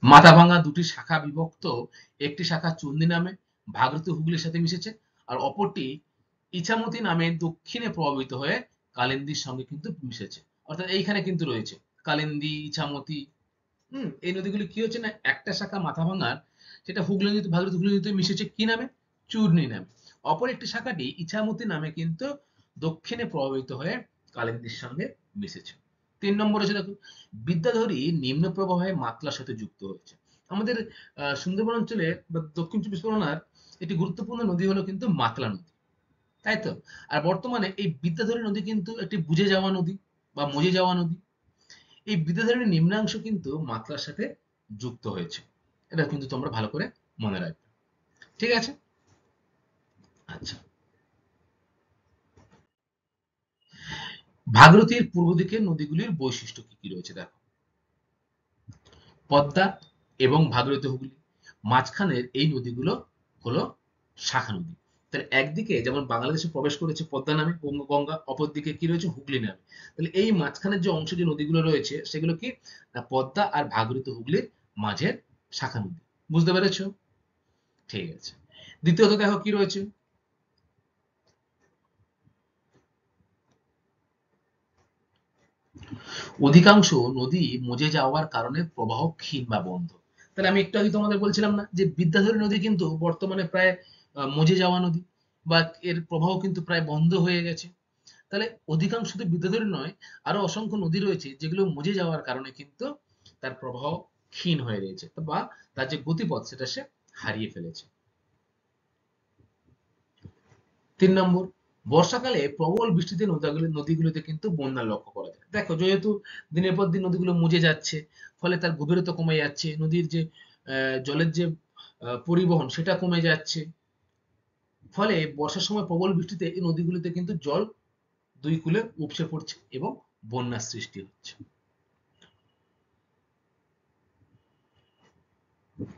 মাথাভাঙা দুটি শাখা বিভক্ত, একটি শাখা চুন্দি নামে ভাগীরথী হুগলির সাথে মিশেছে, আর অপরটি ইছামতি নামে দক্ষিণে প্রবাহিত হয়ে কালিন্দীর সঙ্গে কিন্তু মিশেছে। অর্থাৎ এইখানে কিন্তু রয়েছে কালিন্দী, ইছামতি। এই নদীগুলি কি হচ্ছে না, একটা শাখা মাথাভাঙার সেটা হুগলি নদী, ভাগীরথী হুগলি নদীতে মিশেছে কি নামে, চূর্ণী নামে। অপর একটি শাখাটি ইছামতি নামে কিন্তু দক্ষিণে প্রবাহিত হয়ে কালিন্দীর সঙ্গে মিশেছে। ৩ নম্বর হচ্ছে দেখো, বিদ্যাধরী নিম্ন প্রবাহে মাতলার সাথে যুক্ত হয়েছে। আমাদের সুন্দরবন অঞ্চলে বা দক্ষিণ ২৪ পরগনার একটি গুরুত্বপূর্ণ নদী হলো কিন্তু মাতলা নদী, তাই তো? আর বর্তমানে এই বিদ্যাধরী নদী কিন্তু একটি বুজে যাওয়া নদী বা মজে যাওয়া নদী। এই বিদ্যাধরীর নিম্নাংশ কিন্তু মাতলার সাথে যুক্ত হয়েছে। এটা কিন্তু তোমরা ভালো করে মনে রাখবে। ঠিক আছে? আচ্ছা, ভাগীরথীর পূর্ব দিকের নদীগুলির বৈশিষ্ট্য কি কি রয়েছে দেখো। পদ্মা এবং ভাগীরথী হুগলি, মাঝখানের এই নদীগুলো হলো শাখা নদী। তাহলে একদিকে যেমন বাংলাদেশে প্রবেশ করেছে পদ্মা নামে গঙ্গা, অপরদিকে কি রয়েছে হুগলি নামে। তাহলে এই মাঝখানের যে অংশ যে নদীগুলো রয়েছে সেগুলো কি, না পদ্মা আর ভাগীরথী হুগলির মাঝের শাখা নদী। বুঝতে পেরেছো? ঠিক আছে। দ্বিতীয়ত দেখো কি রয়েছে, অধিকাংশ নদী মজে যাওয়ার কারণে প্রবাহ ক্ষীণ বা বন্ধ। তাহলে আমি একটু আগে তোমাদের বলছিলাম না যে বিদ্যাধরী নদী কিন্তু বর্তমানে প্রায় মজে যাওয়া নদী, বা এর প্রবাহ কিন্তু প্রায় বন্ধ হয়ে গেছে। তাহলে অধিকাংশ শুধু বিদ্যাধরী নয়, আরো অসংখ্য নদী রয়েছে যেগুলো মজে যাওয়ার কারণে কিন্তু তার প্রবাহ ক্ষীণ হয়ে রয়েছে, বা তার যে গতিপথ সেটা সে হারিয়ে ফেলেছে। 3 নম্বর, বর্ষাকালে প্রবল বৃষ্টিতে নদীগুলোতে কিন্তু বন্যা লক্ষ্য করা যায়। দেখো যেহেতু দিনের পর দিন নদীগুলো মুজে যাচ্ছে, ফলে তার গভীরতা কমে যাচ্ছে, নদীর যে জলের যে পরিবহন সেটা কমে যাচ্ছে। ফলে বর্ষার সময় প্রবল বৃষ্টিতে এই নদীগুলোতে কিন্তু জল দুই কূলে উপচে পড়ছে এবং বন্যার সৃষ্টি হচ্ছে।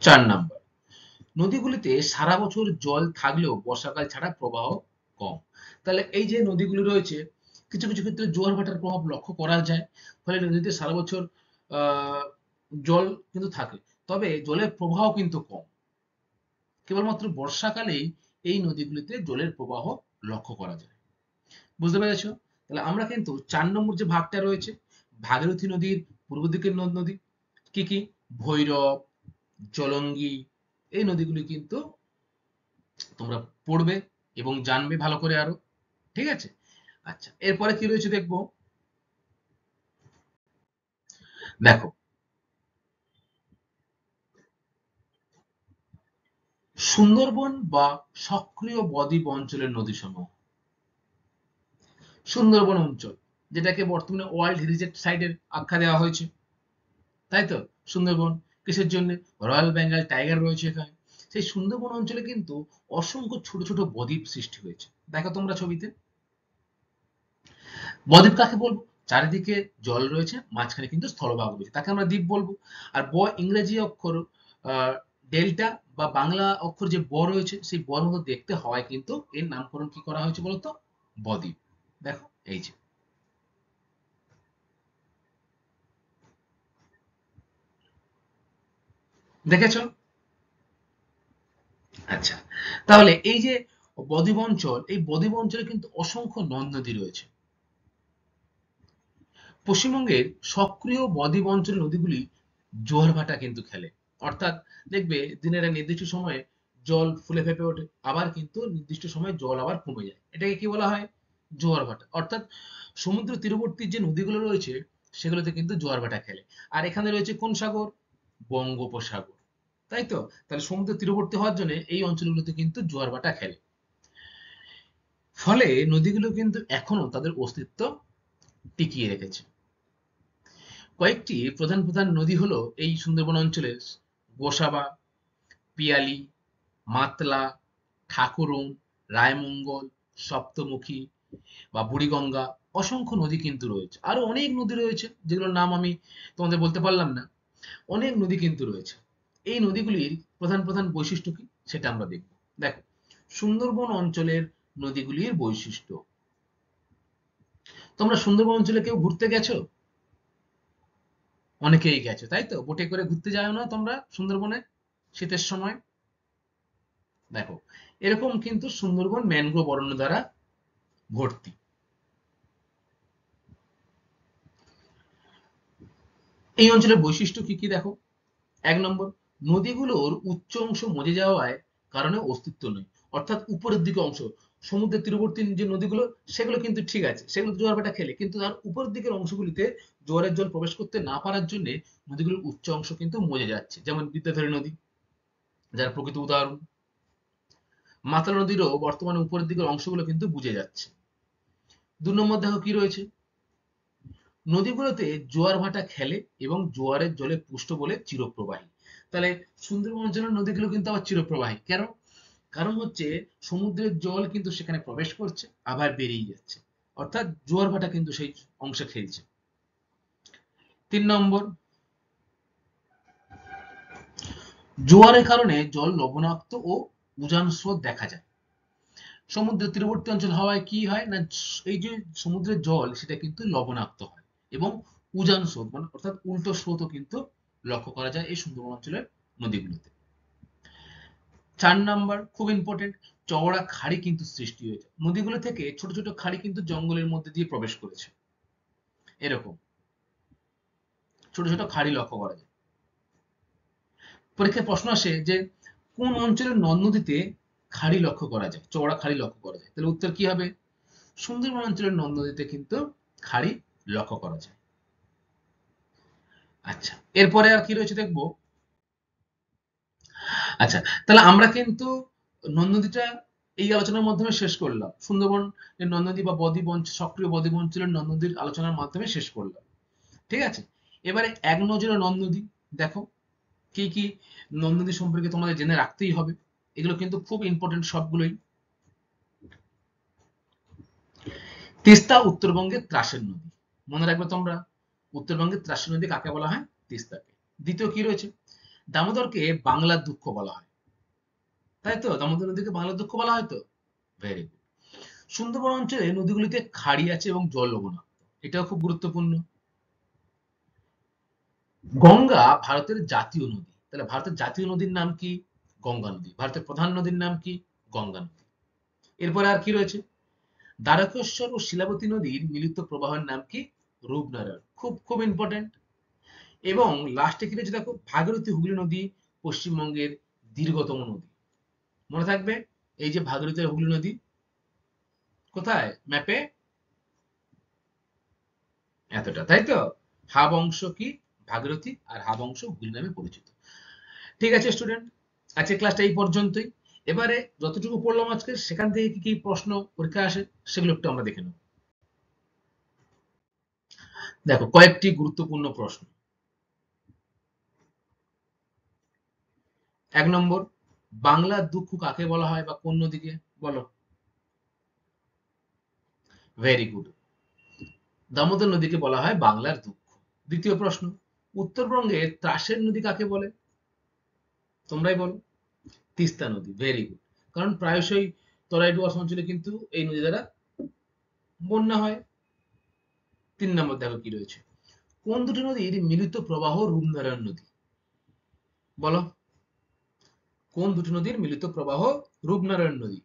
4 নম্বর, নদীগুলিতে সারা বছর জল থাকলেও বর্ষাকাল ছাড়া প্রবাহ কম। তাহলে এই যে নদীগুলি রয়েছে, কিছু কিছু ক্ষেত্রে জোয়ার ভাটার প্রভাব লক্ষ্য করা যায়। ফলে নদীতে সারা বছর আহ, জল কিন্তু থাকে, তবে জলের প্রবাহ কিন্তু কম। কেবলমাত্র বর্ষাকালেই এই নদীগুলিতে জলের প্রবাহ লক্ষ্য করা যায়। বুঝতে পেরেছো? তাহলে আমরা কিন্তু 4 নম্বর যে ভাগটা রয়েছে, ভাগীরথী নদীর পূর্ব দিকের নদ নদী কি কি, ভৈরব, জলঙ্গি, এই নদীগুলি কিন্তু তোমরা পড়বে এবং জানবে ভালো করে আরো। ঠিক আছে? আচ্ছা, এরপরে কি রয়েছে দেখবো। দেখো, সুন্দরবন বা সক্রিয় বদ্বীপ অঞ্চলের নদীসমূহ। সুন্দরবন অঞ্চল, যেটাকে বর্তমানে ওয়ার্ল্ড হেরিটেজ সাইটের আখ্যা দেওয়া হয়েছে, তাই তো? সুন্দরবন কিসের জন্য? রয়্যাল বেঙ্গল টাইগার রয়েছে এখানে। সেই সুন্দরবন অঞ্চলে কিন্তু অসংখ্য ছোট ছোট বদ্বীপ সৃষ্টি হয়েছে। দেখো তোমরা ছবিতে, বদ্বীপ কাকে বলবো? চারিদিকে জল রয়েছে, মাঝখানে কিন্তু স্থলভাগ রয়েছে, তাকে আমরা দ্বীপ বলবো। আর ইংরেজি অক্ষর ডেল্টা, বা বাংলা অক্ষর যে রয়েছে সেই মতো দেখতে হওয়ায় কিন্তু এর নামকরণ কি করা হয়েছে বলতো? বদ্বীপ। দেখো এই যে, দেখেছো? আচ্ছা, তাহলে এই যে বদ্বীপ অঞ্চল, এই বদ্বীপ অঞ্চলে কিন্তু অসংখ্য নদ নদী রয়েছে। পশ্চিমবঙ্গের সক্রিয় বদ্বীপ অঞ্চলের নদীগুলি জোয়ার ভাটা কিন্তু খেলে। অর্থাৎ দেখবে দিনের এক নির্দিষ্ট সময়ে জল ফুলে ফেঁপে ওঠে, আবার কিন্তু নির্দিষ্ট সময়ে জল আবার কমে যায়, এটাকে কি বলা হয়? জোয়ার ভাটা। অর্থাৎ সমুদ্র তীরবর্তী যে নদীগুলো রয়েছে সেগুলোতে কিন্তু জোয়ার ভাটা খেলে। আর এখানে রয়েছে কোন সাগর? বঙ্গোপসাগর। তাই তো? তাহলে সমুদ্র তীরবর্তী হওয়ার জন্য এই অঞ্চলগুলোতে কিন্তু জোয়ার ভাটা খেলে। ফলে নদীগুলো কিন্তু এখনো তাদের অস্তিত্ব টিকিয়ে রেখেছে। কয়েকটি প্রধান প্রধান নদী হলো এই সুন্দরবন অঞ্চলের: গোসাবা, পিয়ালি, মাতলা, ঠাকুরুন, রায়মঙ্গল, সপ্তমুখী বা বুড়িগঙ্গা। অসংখ্য নদী কিন্তু রয়েছে, আরো অনেক নদী রয়েছে যেগুলোর নাম আমি তোমাদের বলতে পারলাম না। অনেক নদী কিন্তু রয়েছে। এই নদীগুলির প্রধান প্রধান বৈশিষ্ট্য কি সেটা আমরা দেখব। দেখো, সুন্দরবন অঞ্চলের নদীগুলির বৈশিষ্ট্য। তোমরা সুন্দরবন অঞ্চলে কেউ ঘুরতে গেছো? অনেকেই গেছো, তাই তো? বোটে করে ঘুরতে যাও না তোমরা সুন্দরবনে শীতের সময়? দেখো, এরকম কিন্তু সুন্দরবন ম্যানগ্রোভ অরণ্য দ্বারা ভর্তি। এই অঞ্চলের বৈশিষ্ট্য কি কি দেখো। 1 নম্বর, নদীগুলোর উচ্চ অংশ মজে যাওয়ায় কারণে অস্তিত্ব নেই। অর্থাৎ উপরের দিকে অংশ, সমুদ্রের তীরবর্তী যে নদীগুলো সেগুলো কিন্তু ঠিক আছে, সেগুলো জোয়ার ভাটা খেলে, কিন্তু তার উপরের দিকের অংশগুলিতে জোয়ারের জল প্রবেশ করতে না পারার জন্য নদীগুলোর উচ্চ অংশ কিন্তু মজে যাচ্ছে, যেমন বিদ্যাধরী নদী যার প্রকৃত উদাহরণ। মাতালা নদীরও বর্তমানে উপরের দিকের অংশগুলো কিন্তু বুঝে যাচ্ছে। 2 নম্বর দেখো কি রয়েছে, নদীগুলোতে জোয়ার ভাটা খেলে এবং জোয়ারের জলে পুষ্ট বলে চিরপ্রবাহী। তাহলে সুন্দরবন অঞ্চলের নদীগুলো কিন্তু আবার চিরপ্রবাহী। কেন? কারণ হচ্ছে সমুদ্রের জল কিন্তু সেখানে প্রবেশ করছে আবার বেরিয়ে যাচ্ছে, অর্থাৎ জোয়ার ভাটা কিন্তু সেই অংশে খেলছে। 3 নম্বর, জোয়ারের কারণে জল লবণাক্ত ও উজান স্রোত দেখা যায়। সমুদ্রের তীরবর্তী অঞ্চল হওয়ায় কি হয় না, এই যে সমুদ্রের জল সেটা কিন্তু লবণাক্ত হয় এবং উজান স্রোত মানে অর্থাৎ উল্টো স্রোতও কিন্তু লক্ষ্য করা যায় এই সুন্দরবন অঞ্চলের নদীগুলোতে। 4 নম্বর, খুব ইম্পর্টেন্ট, চওড়া খাড়ি কিন্তু সৃষ্টি হয়েছে। নদীগুলো থেকে ছোট ছোট খাড়ি কিন্তু জঙ্গলের মধ্যে দিয়ে প্রবেশ করেছে। এরকম ছোট ছোট খাড়ি লক্ষ্য করা যায়। পরীক্ষায় প্রশ্ন আসে যে কোন অঞ্চলের নদ নদীতে খাড়ি লক্ষ্য করা যায়, চওড়া খাড়ি লক্ষ্য করা যায়, তাহলে উত্তর কি হবে? সুন্দরবন অঞ্চলের নদ নদীতে কিন্তু খাড়ি লক্ষ্য করা যায়। আচ্ছা, এরপরে আর কি রয়েছে দেখবো। আচ্ছা, তাহলে আমরা কিন্তু নদ নদীটা এই আলোচনার মাধ্যমে শেষ করলাম। সুন্দরবন নদ নদী বা বদ্বীপ অঞ্চল, সক্রিয় বদ্বীপ অঞ্চলের নদ নদীর আলোচনার মাধ্যমে শেষ করলাম। ঠিক আছে, এবারে এক নজরে নদ নদী দেখো, কি কি নদ নদী সম্পর্কে তোমাদের জেনে রাখতেই হবে। এগুলো কিন্তু খুব ইম্পর্টেন্ট সবগুলোই। তিস্তা উত্তরবঙ্গের ত্রাসের নদী, মনে রাখবে তোমরা, উত্তরবঙ্গের ত্রাসের নদী কাকে বলা হয়? তিস্তাকে। দ্বিতীয় কি রয়েছে? দামোদরকে বাংলার দুঃখ বলা হয়, তাই তো? দামোদর নদীকে বাংলার দুঃখ বলা হয় তো। Very good. সুন্দরবন অঞ্চলে নদীগুলিতে খাড়ি আছে এবং জল লবণাক্ত, এটাও খুব গুরুত্বপূর্ণ। গঙ্গা ভারতের জাতীয় নদী, তাহলে ভারতের জাতীয় নদীর নাম কি? গঙ্গা নদী। ভারতের প্রধান নদীর নাম কি? গঙ্গা নদী। এরপরে আর কি রয়েছে? দ্বারকেশ্বর ও শিলাবতী নদীর মিলিত প্রবাহের নাম কি? রূপনারায়ণ। খুব খুব ইম্পর্টেন্ট। এবং লাস্টে কি রয়েছে দেখো, ভাগীরথী হুগলি নদী পশ্চিমবঙ্গের দীর্ঘতম নদী। মনে থাকবে, এই যে ভাগীরথী আর হুগলি নদী কোথায় ম্যাপে? এতটা, তাই তো? হাব অংশ কি ভাগীরথী আর হাব অংশ হুগলি নামে পরিচিত। ঠিক আছে স্টুডেন্ট, আজকের ক্লাসটা এই পর্যন্তই। এবারে যতটুকু পড়লাম আজকে সেখান থেকে কি কি প্রশ্ন পরীক্ষা আসে সেগুলো একটু আমরা দেখে নেব। দেখো কয়েকটি গুরুত্বপূর্ণ প্রশ্ন। 1 নম্বর, বাংলার দুঃখ কাকে বলা হয় বা কোন নদীকে? বলো। ভেরি গুড, দামোদর নদীকে বলা হয় বাংলার দুঃখ। দ্বিতীয় প্রশ্ন, উত্তরবঙ্গের ত্রাসের নদী কাকে বলে? তোমরাই বলো। তিস্তা নদী। ভেরি গুড, কারণ প্রায়শই তরাই ডুয়ার্স অঞ্চলে কিন্তু এই নদী দ্বারা বন্যা হয়। 3 নম্বর দেখো কি রয়েছে, কোন দুটি নদীর মিলিত প্রবাহ রূপনারায়ণ নদী? বলো, কোন দুটি নদীর মিলিত প্রবাহ রূপনারায়ণ নদী?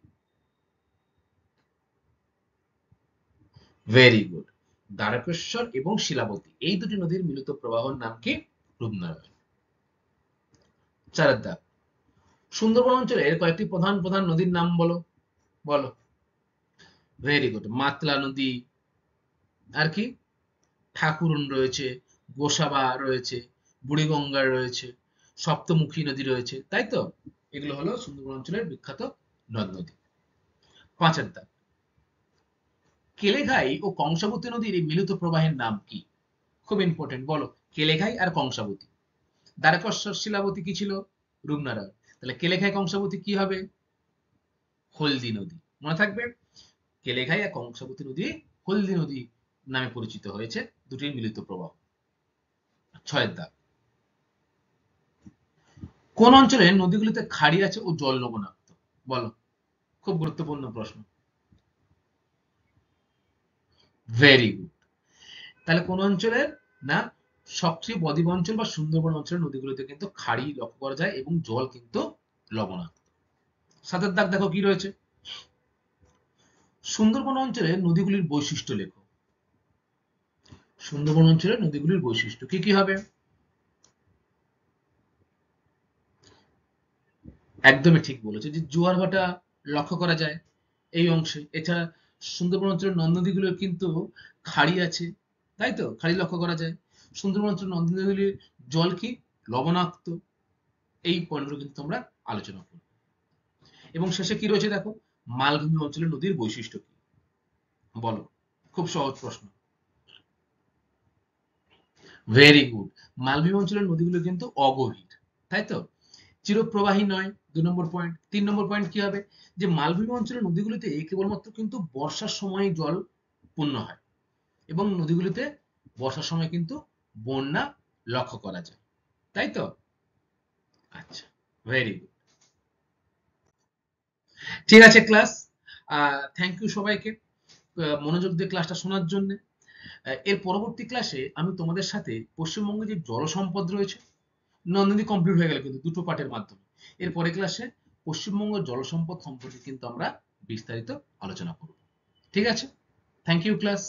ভেরি গুড, দ্বারকেশ্বর এবং শিলাবতী এই দুটি নদীর মিলিত প্রবাহের নাম কি? রূপনারায়ণ। 4 দাগ, সুন্দরবন অঞ্চলের কয়েকটি প্রধান প্রধান নদীর নাম বলো। বলো। ভেরি গুড, মাতলা নদী, আর কি? ঠাকুরন রয়েছে, গোসাবা রয়েছে, বুড়িগঙ্গা রয়েছে, সপ্তমুখী নদী রয়েছে, তাই তো? এগুলো হলো সুন্দরবন অঞ্চলের বিখ্যাত নদ নদী। 5 দাগ, কেলেঘাই ও কংসাবতী নদীর এই মিলিত প্রবাহের নাম কি? খুব ইম্পর্টেন্ট, বলো। কেলেঘাই আর কংসাবতী। দ্বারকেশ্বর শিলাবতী কি ছিল? রূপনারায়ণ। তাহলে কেলেঘাই কংসাবতী কি হবে? হলদি নদী। মনে থাকবে, কেলেঘাই আর কংসাবতী নদী হলদি নদী নামে পরিচিত হয়েছে, দুটির মিলিত প্রবাহ। 6 দাগ, কোন অঞ্চলে নদীগুলিতে খাড়ি আছে ও জল লবণাক্ত? বলো, খুব গুরুত্বপূর্ণ প্রশ্ন। ভেরি গুড, তাহলে কোন অঞ্চলের না, সক্রিয় বদ্বীপ অঞ্চল বা সুন্দরবন অঞ্চলের নদীগুলোতে কিন্তু খাড়ি লক্ষ্য করা যায় এবং জল কিন্তু লবণাক্ত। 7 দাগ দেখো কি রয়েছে, সুন্দরবন অঞ্চলের নদীগুলির বৈশিষ্ট্য লেখো। সুন্দরবন অঞ্চলের নদীগুলির বৈশিষ্ট্য কি কি হবে? একদমই ঠিক বলেছে, যে জোয়ার ভাটা লক্ষ্য করা যায় এই অংশে। এছাড়া সুন্দরবন অঞ্চলের নদ নদীগুলোর কিন্তু খাড়ি আছে, তাই তো? খাড়ি লক্ষ্য করা যায়। সুন্দরবন অঞ্চলের নদ নদীগুলির জল কি? লবণাক্ত। এই পয়েন্টগুলো কিন্তু আমরা আলোচনা করব। এবং শেষে কি রয়েছে দেখো, মালভূমি অঞ্চলের নদীর বৈশিষ্ট্য কি? বলো, খুব সহজ প্রশ্ন। ভেরি গুড, মালভূমি অঞ্চলের নদীগুলো কিন্তু অগভীর, তাই তো? চিরপ্রবাহী নয় ২ নম্বর পয়েন্ট। ৩ নম্বর পয়েন্ট কি হবে? যে মালভূমি অঞ্চলের নদীগুলিতে কেবলমাত্র কিন্তু বর্ষার সময় জল পূর্ণ হয় এবং নদীগুলিতে বর্ষার সময় কিন্তু বন্যা লক্ষ্য করা যায়। তাই তো? আচ্ছা, ভেরি গুড। ঠিক আছে ক্লাস। থ্যাংক ইউ সবাইকে মনোযোগ দিয়ে ক্লাসটা শোনার জন্য। এর পরবর্তী ক্লাসে আমি তোমাদের সাথে পশ্চিমবঙ্গে যে জলসম্পদ রয়েছে, নন্দনী কমপ্লিট হয়ে গেল কিন্তু দুটো পার্টের মাধ্যমে। এর পরের ক্লাসে পশ্চিমবঙ্গ জলসম্পদ সম্পর্কে কিন্তু আমরা বিস্তারিত আলোচনা করব। ঠিক আছে? Thank you class.